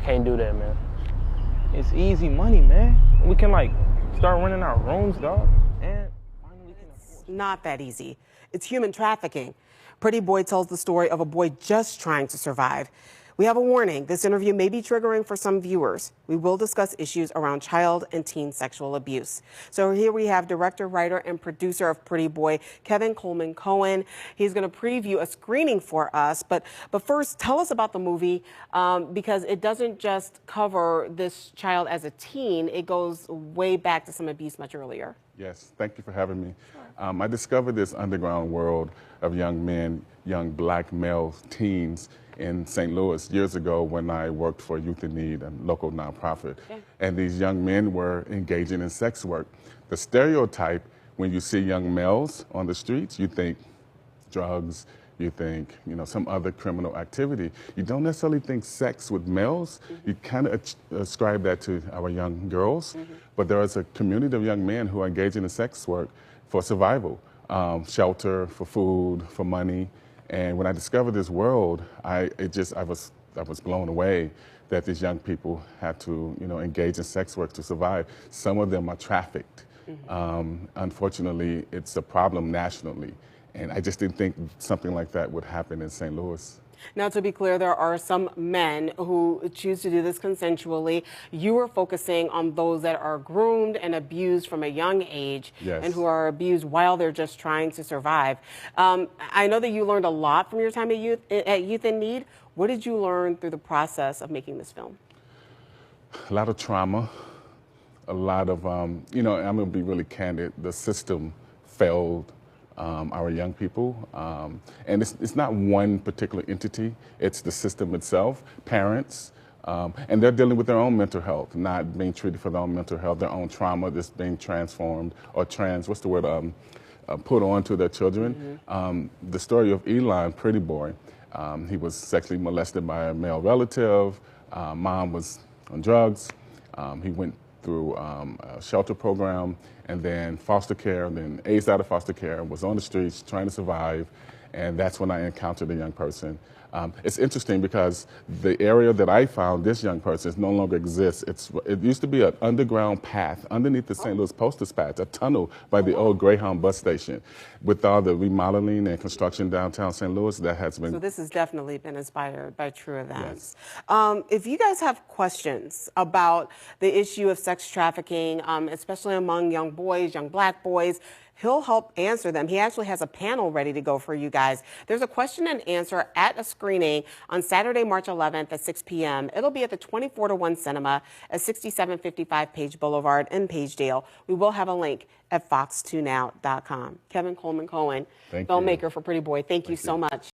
can't do that, man. It's easy money, man. We can like start running our rooms, dog. And finally can afford. Not that easy. It's human trafficking. Pretty Boy tells the story of a boy just trying to survive. We have a warning. This interview may be triggering for some viewers. We will discuss issues around child and teen sexual abuse. So here we have director, writer, and producer of Pretty Boy, Kevin Coleman-Cohen. He's going to preview a screening for us. But first, tell us about the movie, because it doesn't just cover this child as a teen. It goes way back to some abuse much earlier. Yes, thank you for having me. I discovered this underground world of young men, young black male teens in St. Louis years ago when I worked for Youth in Need, a local nonprofit. Yeah. And these young men were engaging in sex work. The stereotype, when you see young males on the streets, you think drugs, you think, some other criminal activity. You don't necessarily think sex with males. Mm-hmm. You kind of ascribe that to our young girls. Mm-hmm. But there is a community of young men who are engaging in sex work for survival, shelter, for food, for money. And when I discovered this world, I was blown away that these young people had to, engage in sex work to survive. Some of them are trafficked. Mm-hmm. Unfortunately, it's a problem nationally. And I just didn't think something like that would happen in St. Louis. Now, to be clear, there are some men who choose to do this consensually. You are focusing on those that are groomed and abused from a young age. Yes. And who are abused while they're just trying to survive. I know that you learned a lot from your time at Youth in Need. What did you learn through the process of making this film? A lot of trauma, a lot of, I'm going to be really candid, the system failed our young people. And it's not one particular entity, it's the system itself, parents, and they're dealing with their own mental health, not being treated for their own mental health, their own trauma that's being transformed or put onto their children. Mm-hmm. The story of Eli, Pretty Boy, he was sexually molested by a male relative, mom was on drugs, he went through a shelter program, and then foster care, and then aged out of foster care, was on the streets trying to survive, and that's when I encountered a young person. It's interesting because the area that I found this young person no longer exists. It used to be an underground path underneath the St. Louis Post Dispatch, a tunnel by the old Greyhound bus station. With all the remodeling and construction downtown St. Louis, that has been... So this has definitely been inspired by true events. Yes. If you guys have questions about the issue of sex trafficking, especially among young boys, young black boys, he'll help answer them. He actually has a panel ready to go for you guys. There's a question and answer at a screening on Saturday, March 11th at 6 p.m. It'll be at the 24-1 Cinema at 6755 Page Boulevard in Pagedale. We will have a link at fox2now.com. Kevin Coleman-Cohen, filmmaker for Pretty Boy, thank you so much.